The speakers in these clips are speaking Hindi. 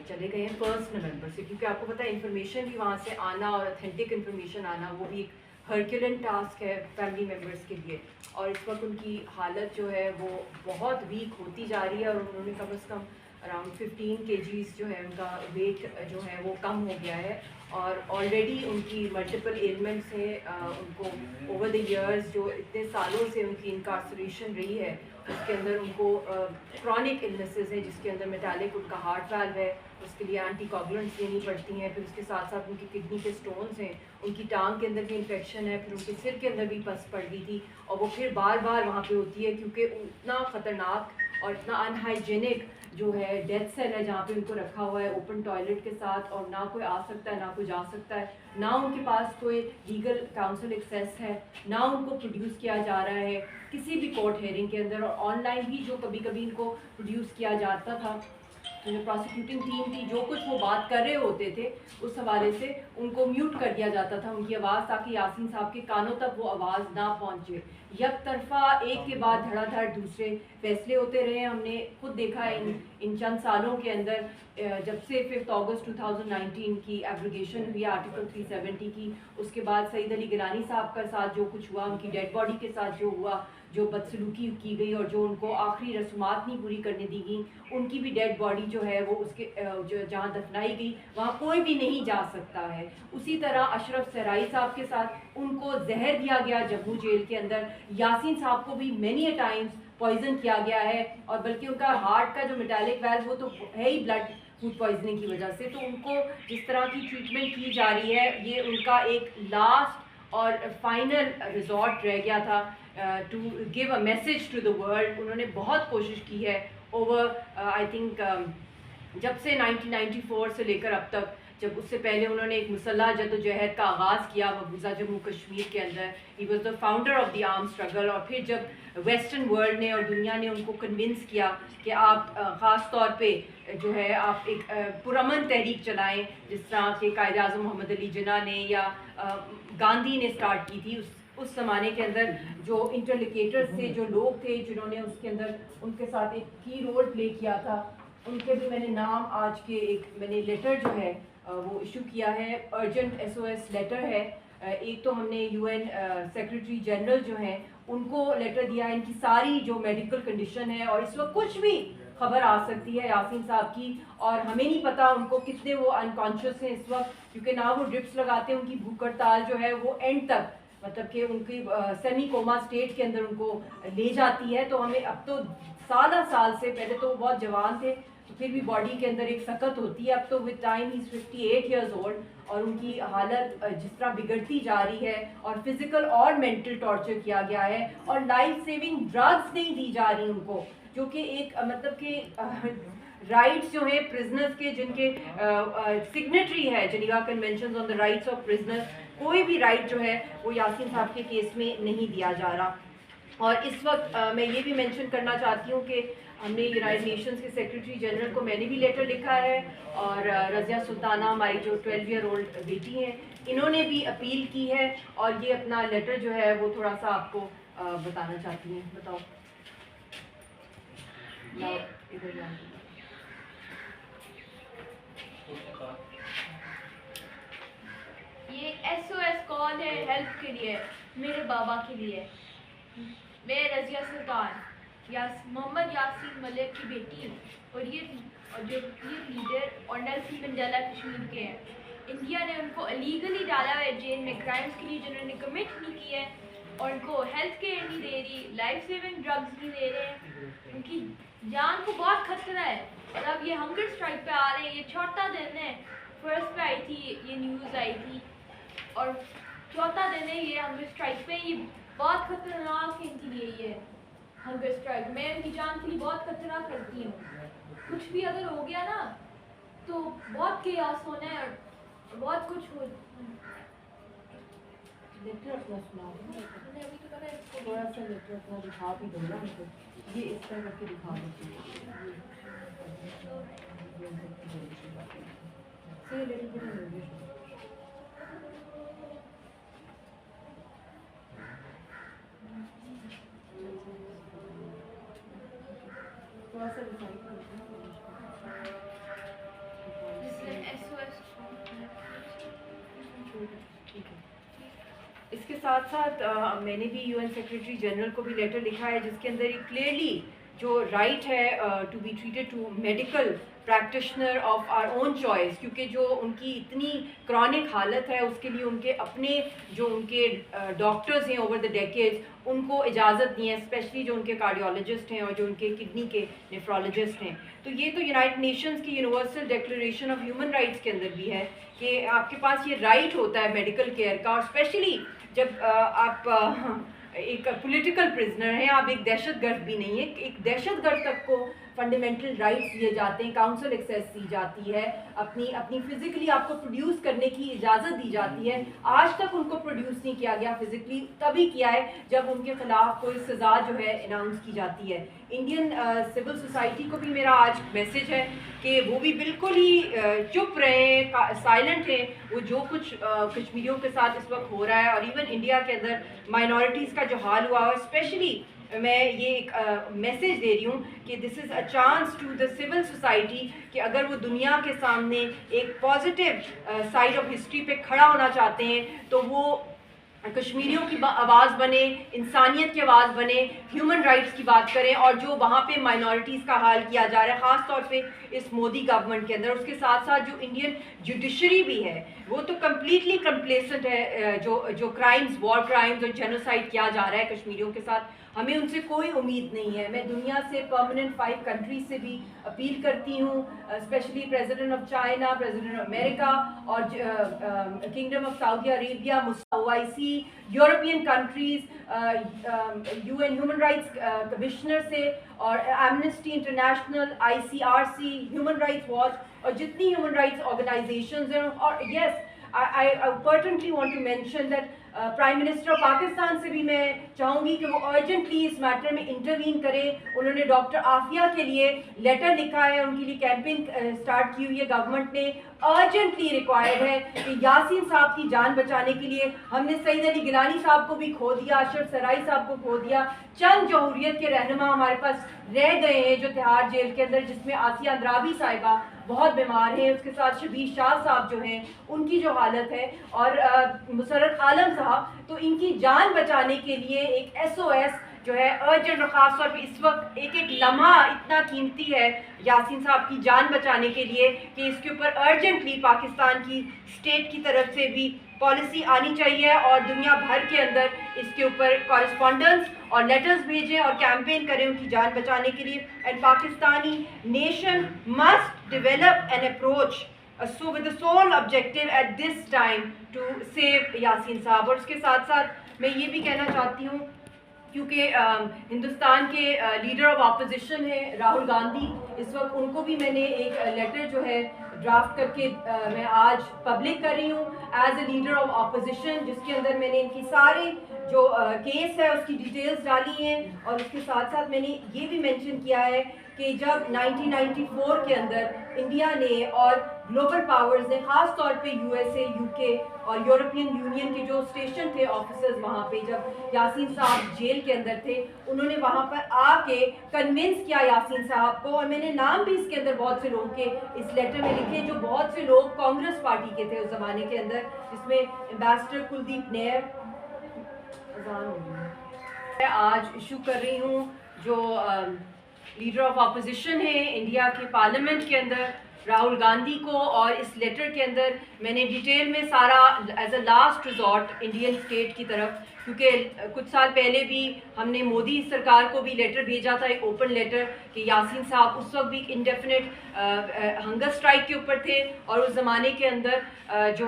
चले गए हैं 1 नवंबर से, क्योंकि आपको पता है इन्फॉर्मेशन भी वहाँ से आना और ऑथेंटिक इन्फॉर्मेशन आना वो भी एक हरक्यूलन टास्क है फैमिली मेम्बर्स के लिए। और इस वक्त उनकी हालत जो है वो बहुत वीक होती जा रही है और उन्होंने कम से कम अराउंड 15 kgs जो है उनका वेट जो है वो कम हो गया है। और ऑलरेडी उनकी मल्टीपल एलिमेंट्स हैं, उनको ओवर द इयर्स जो इतने सालों से उनकी इनकार्सरेशन रही है उसके अंदर उनको क्रॉनिक इलनेसेस है, जिसके अंदर मेटालिक उनका हार्ट वाल्व है, उसके लिए एंटीकोगुलेंट्स लेनी पड़ती हैं। फिर उसके साथ साथ उनकी किडनी के स्टोन्स हैं, उनकी टांग के अंदर भी इन्फेक्शन है, फिर उनके सिर के अंदर भी पस पड़ गई थी और वो फिर बार बार वहाँ पे होती है, क्योंकि उतना ख़तरनाक और इतना अनहाइजेनिक जो है डेथ सेल है जहाँ पे उनको रखा हुआ है ओपन टॉयलेट के साथ, और ना कोई आ सकता है ना कोई जा सकता है, ना उनके पास कोई लीगल काउंसिल एक्सेस है, ना उनको प्रोड्यूस किया जा रहा है किसी भी कोर्ट हेयरिंग के अंदर। और ऑनलाइन भी जो कभी कभी इनको प्रोड्यूस किया जाता था, तो जो प्रोसिक्यूटिंग टीम थी जो कुछ वो बात कर रहे होते थे उस हवाले से उनको म्यूट कर दिया जाता था उनकी आवाज़, ताकि यासीन साहब के कानों तक वो आवाज़ ना पहुँचे। यक तरफा एक के बाद धड़ाधड़ दूसरे फैसले होते रहे। हमने खुद देखा है इन चंद सालों के अंदर, जब से 5 अगस्त 2019 की एब्रोगेशन हुई आर्टिकल 370 की, उसके बाद सईद अली गिलानी साहब का साथ जो कुछ हुआ, उनकी डेड बॉडी के साथ जो हुआ, जो बदसलूकी की गई और जो उनको आखिरी रस्मात नहीं पूरी करने दी गई, उनकी भी डेड बॉडी जो है वो उसके जो जहाँ दफनाई गई वहाँ कोई भी नहीं जा सकता है। उसी तरह अशरफ सहराई साहब के साथ उनको जहर दिया गया जम्मू जेल के अंदर, यासीन साहब को भी मैनी अ टाइम्स पॉइजन किया गया है, और बल्कि उनका हार्ट का जो मेटालिक वैल्व वो तो है ही ब्लड फूड पॉइजनिंग की वजह से। तो उनको जिस तरह की ट्रीटमेंट की जा रही है ये उनका एक लास्ट और फाइनल रिजॉर्ट रह गया था to give a message to the world. उन्होंने बहुत कोशिश की है ओवर आई थिंक जब से 1994 से लेकर अब तक, जब उससे पहले उन्होंने एक मुसल्लह जद्दोजहद का आगाज़ किया मकबूजा जम्मू कश्मीर के अंदर, he was the founder of the arm struggle. और फिर जब वेस्टर्न वर्ल्ड ने और दुनिया ने उनको कन्विंस किया कि आप ख़ास तौर पे जो है आप एक पुरअमन तहरीक चलाएं, जिस तरह के कायद आज़म मोहम्मद अली जिन्ना ने या गांधी ने स्टार्ट की थी। उस ज़माने के अंदर जो इंटरलिकेटर्स थे, जो लोग थे जिन्होंने उसके अंदर उनके साथ एक की रोल प्ले किया था, उनके भी मैंने नाम आज के मैंने लेटर जो है वो इशू किया है, अर्जेंट SOS लेटर है। एक तो हमने UN सेक्रेटरी जनरल जो हैं उनको लेटर दिया है, इनकी सारी जो मेडिकल कंडीशन है, और इस वक्त कुछ भी खबर आ सकती है यासीन साहब की, और हमें नहीं पता उनको कितने वो अनकॉन्शियस हैं इस वक्त, क्योंकि ना वो ड्रिप्स लगाते हैं, उनकी भूख हड़ताल जो है वो एंड तक मतलब कि उनकी सेमी कोमा स्टेट के अंदर उनको ले जाती है। तो हमें अब तो साल से, पहले तो बहुत जवान थे तो फिर भी बॉडी के अंदर एक सकत होती है, अब तो with time he 58 years old, और उनकी हालत जिस तरह बिगड़ती जा रही है और फिजिकल और मेंटल टॉर्चर किया गया है, और लाइफ सेविंग ड्रग्स नहीं दी जा रही उनको, जो कि एक मतलब कि राइट्स जो है प्रिजनर्स के, जिनके सिग्नेटरी है Geneva convention on the rights of prisoners, कोई भी राइट जो है वो यासीन साहब के केस में नहीं दिया जा रहा। और इस वक्त मैं ये भी मेंशन करना चाहती हूँ कि हमने यूनाइटेड नेशंस के सेक्रेटरी जनरल को मैंने भी लेटर लिखा है, और रज़िया सुल्ताना हमारी जो 12 ईयर ओल्ड बेटी हैं इन्होंने भी अपील की है, और ये अपना लेटर जो है वो थोड़ा सा आपको बताना चाहती हैं। बताओ इधर ये SOS कॉल है हेल्प के लिए, मेरे बाबा के लिए। मैं रज़िया सुल्तान मोहम्मद यासीन मलिक की बेटी हूँ, और जो लीडर और नेल्सन मंडेला कश्मीर के हैं। इंडिया ने उनको अलीगली डाला है जेल में क्राइम्स के लिए जिन्होंने कमिट नहीं किए, और उनको हेल्थ केयर नहीं दे रही, लाइफ सेविंग ड्रग्स नहीं दे रहे, उनकी जान को बहुत खतरा है। और अब ये हंगर स्ट्राइक पे आ रहे हैं, ये चौथा दिन है, फर्स्ट पे आई थी ये न्यूज़ आई थी, और चौथा दिन है ये हंगर स्ट्राइक पे। ये बहुत खतरनाक है इनके लिए, ये हंगर स्ट्राइक। मैं उनकी जान के लिए बहुत खतरा करती हूँ, कुछ भी अगर हो गया ना तो बहुत केयास होना है और बहुत कुछ हो। लेटर अपना सुनाओ, मैंने अभी तो पता है थोड़ा सा लेटर अपना दिखा भी दो ना मुझे, ये इस तरह करके दिखा दो से लिटिल बिट इन इंग्लिश। थोड़ा सा दिखाई इसके साथ साथ मैंने भी यूएन सेक्रेटरी जनरल को भी लेटर लिखा है जिसके अंदर एक क्लियरली जो राइट है to be treated to medical practitioner of our own choice, क्योंकि जो उनकी इतनी क्रॉनिक हालत है उसके लिए उनके अपने जो उनके डॉक्टर्स हैं ओवर द डेकेड्स उनको इजाज़त दी है, स्पेशली जो उनके कार्डियोलॉजिस्ट हैं और जो उनके किडनी के नेफ्रोलॉजिस्ट हैं। तो ये तो यूनाइटेड नेशंस की universal declaration of human rights के अंदर भी है कि आपके पास ये राइट होता है मेडिकल केयर का, और स्पेशली जब आप एक पॉलिटिकल प्रिजनर हैं, आप एक दहशतगर्द भी नहीं है, एक दहशतगर्द तक को फंडामेंटल राइट्स दिए जाते हैं, काउंसिल एक्सेस दी जाती है, अपनी फिजिकली आपको प्रोड्यूस करने की इजाज़त दी जाती है। आज तक उनको प्रोड्यूस नहीं किया गया फिजिकली, तभी किया है जब उनके खिलाफ कोई सज़ा जो है अनाउंस की जाती है। इंडियन सिविल सोसाइटी को भी मेरा आज मैसेज है कि वो भी बिल्कुल ही चुप रहे, साइलेंट हैं। वो जो कुछ कश्मीरियों के साथ इस वक्त हो रहा है और इवन इंडिया के अंदर माइनॉरिटीज़ का जो हाल हुआ है, स्पेशली मैं ये एक मैसेज दे रही हूँ कि this is a chance to the civil society कि अगर वो दुनिया के सामने एक पॉजिटिव साइड ऑफ हिस्ट्री पे खड़ा होना चाहते हैं तो वो कश्मीरियों की आवाज़ बने, इंसानियत की आवाज़ बने, ह्यूमन राइट्स की बात करें, और जो वहाँ पे माइनॉरिटीज़ का हाल किया जा रहा है ख़ास तौर पे इस मोदी गवर्नमेंट के अंदर, उसके साथ साथ जो इंडियन जुडिशरी भी है वो तो कम्प्लीटली कंप्लेसेंट है। जो क्राइम्स, वॉर क्राइम्स और जेनोसाइड किया जा रहा है कश्मीरियों के साथ, हमें उनसे कोई उम्मीद नहीं है। मैं दुनिया से परमानेंट 5 कंट्रीज से भी अपील करती हूँ, specially president of China, president of America और kingdom of Saudi Arabia, OIC, European countries, UN human rights commissioner से और Amnesty International, ICRC, human rights watch और जितनी ह्यूमन राइट्स ऑर्गेनाइजेशंस हैं। और yes, I pertinently want to mention that prime minister of Pakistan से भी मैं चाहूँगी कि वो अर्जेंटली इस मैटर में इंटरवीन करें। उन्होंने डॉक्टर आफिया के लिए लेटर लिखा है, उनके लिए कैंपेन स्टार्ट की हुई है गवर्नमेंट ने। अर्जेंटली रिक्वायर्ड है कि यासीन साहब की जान बचाने के लिए, हमने सईद अली गिलानी साहब को भी खो दिया, अशरफ सराई साहब को खो दिया, चंद जमहूरियत के रहनुमा हमारे पास रह गए हैं जो तिहाड़ जेल के अंदर, जिसमें आसिया अंद्राबी साहिबा बहुत बीमार हैं, उसके साथ शबीर शाह साहब जो हैं उनकी जो हालत है, और मुसर्रत आलम साहब। तो इनकी जान बचाने के लिए एक SOS जो है अर्जेंट, और ख़ास तौर पे इस वक्त एक एक लम्हा इतना कीमती है यासीन साहब की जान बचाने के लिए कि इसके ऊपर अर्जेंटली पाकिस्तान की स्टेट की तरफ से भी पॉलिसी आनी चाहिए और दुनिया भर के अंदर इसके ऊपर कॉरेस्पॉन्डेंस और लेटर्स भेजें और कैंपेन करें उनकी जान बचाने के लिए। And Pakistani nation must develop an approach so with the sole objective at this time to save Yasin साहब। और उसके साथ साथ मैं ये भी कहना चाहती हूँ, क्योंकि हिंदुस्तान के लीडर ऑफ अपोजिशन है राहुल गांधी, इस वक्त उनको भी मैंने एक लेटर जो है ड्राफ्ट करके मैं आज पब्लिक कर रही हूँ as a leader of opposition, जिसके अंदर मैंने इनकी सारे जो केस है उसकी डिटेल्स डाली हैं। और उसके साथ साथ मैंने ये भी मेंशन किया है कि जब 1994 के अंदर इंडिया ने और ग्लोबल पावर्स ने, ख़ास तौर पे USA, UK और यूरोपियन यूनियन के जो स्टेशन थे ऑफिसर्स वहाँ पे, जब यासीन साहब जेल के अंदर थे, उन्होंने वहाँ पर आके कन्विंस किया यासीन साहब को। और मैंने नाम भी इसके अंदर बहुत से लोगों के इस लेटर में लिखे जो बहुत से लोग कांग्रेस पार्टी के थे उस ज़माने के अंदर, जिसमें एम्बेसडर कुलदीप नैयर आज इशू कर रही हूँ, जो लीडर ऑफ अपोजिशन है इंडिया के पार्लियामेंट के अंदर राहुल गांधी को। और इस लेटर के अंदर मैंने डिटेल में सारा as a last resort Indian state की तरफ, क्योंकि कुछ साल पहले भी हमने मोदी सरकार को भी लेटर भेजा था, एक ओपन लेटर, कि यासीन साहब उस वक्त भी इंडेफिनिट हंगर स्ट्राइक के ऊपर थे और उस ज़माने के अंदर जो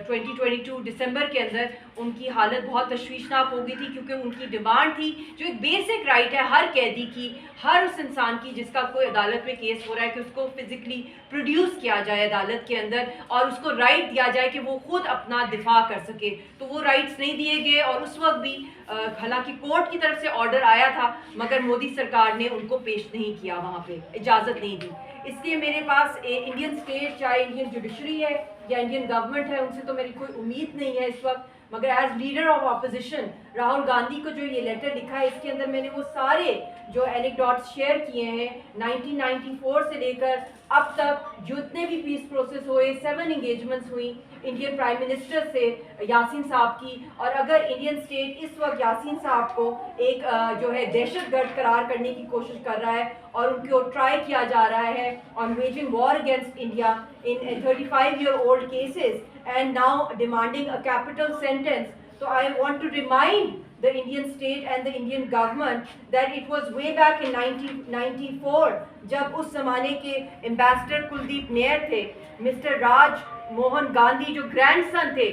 2022 दिसंबर के अंदर उनकी हालत बहुत तशवीशनाक हो गई थी, क्योंकि उनकी डिमांड थी जो एक बेसिक राइट है हर कैदी की, हर उस इंसान की जिसका कोई अदालत में केस हो रहा है, कि उसको फिजिकली प्रोड्यूस किया जाए अदालत के अंदर और उसको राइट दिया जाए कि वो खुद अपना दिफा कर सके। तो वो राइट्स नहीं दिए गए और उस वक्त भी हालांकि कोर्ट की तरफ से ऑर्डर आया था, मगर मोदी सरकार ने उनको पेश नहीं किया, वहाँ पे इजाज़त नहीं दी। इसलिए मेरे पास इंडियन स्टेट, चाहे इंडियन जुडिशरी है या इंडियन गवर्नमेंट है, उनसे तो मेरी कोई उम्मीद नहीं है इस वक्त, मगर as leader of opposition Rahul Gandhi को जो ये लेटर लिखा है, इसके अंदर मैंने वो सारे जो एनेक्डोट्स शेयर किए हैं 1994 से लेकर अब तक जितने भी पीस प्रोसेस हुए, 7 इंगेजमेंट्स हुई इंडियन प्राइम मिनिस्टर से यासीन साहब की। और अगर इंडियन स्टेट इस वक्त यासीन साहब को एक जो है दहशतगर्द करार करने की कोशिश कर रहा है और उनको ट्राई किया जा रहा है on waging war against India in 35-year-old cases and now demanding a capital sentence, so I want to remind the Indian state and the Indian government that it was way back in 1994 जब उस ज़माने के एम्बेसडर कुलदीप नैयर थे, मिस्टर राज मोहन गांधी जो ग्रैंडसन थे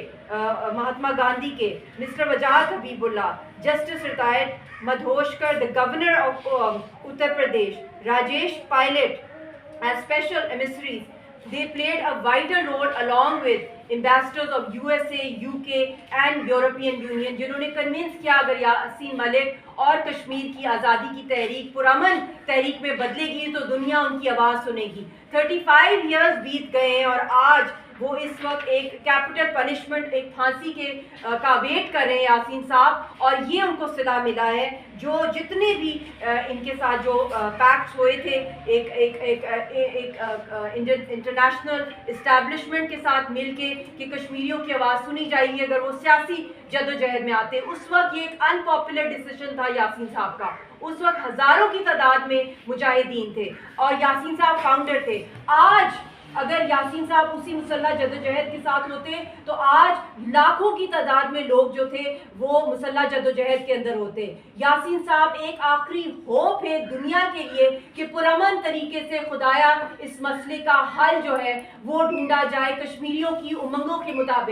महात्मा गांधी के, mister Wajahat Habibullah, justice retired Madhoshkar, the governor of Uttar Pradesh, Rajesh Pilot as special emissaries. They played a vital role along with ambassadors of USA, UK and European Union, जिन्होंने कन्विंस किया अगर यासीन मलिक और कश्मीर की आज़ादी की तहरीक पुरअमन तहरीक में बदलेगी तो दुनिया उनकी आवाज़ सुनेगी। 35 years बीत गए हैं और आज वो इस वक्त एक कैपिटल पनिशमेंट, एक फांसी के का वेट कर रहे हैं यासीन साहब, और ये उनको सजा मिला है जो जितने भी इनके साथ जो पैक्ट्स हुए थे एक एक एक एक इंटरनेशनल इस्टेब्लिशमेंट के साथ मिलके कि कश्मीरियों की आवाज़ सुनी जाएगी अगर वो सियासी जदोजहद में आते। उस वक्त ये एक अनपॉपुलर डिसीजन था यासीन साहब का। उस वक्त हज़ारों की तादाद में मुजाहिदीन थे और यासीन साहब फाउंडर थे। आज अगर यासीन साहब उसी मुसल्लह जदोजहद के साथ होते तो आज लाखों की तादाद में लोग जो थे वो मुसल्लह जदोजहद के अंदर होते। यासीन साहब एक आखिरी होप है दुनिया के लिए कि पुरअमन तरीके से खुदाया इस मसले का हल जो है वो ढूंढा जाए कश्मीरियों की उमंगों के मुताबिक।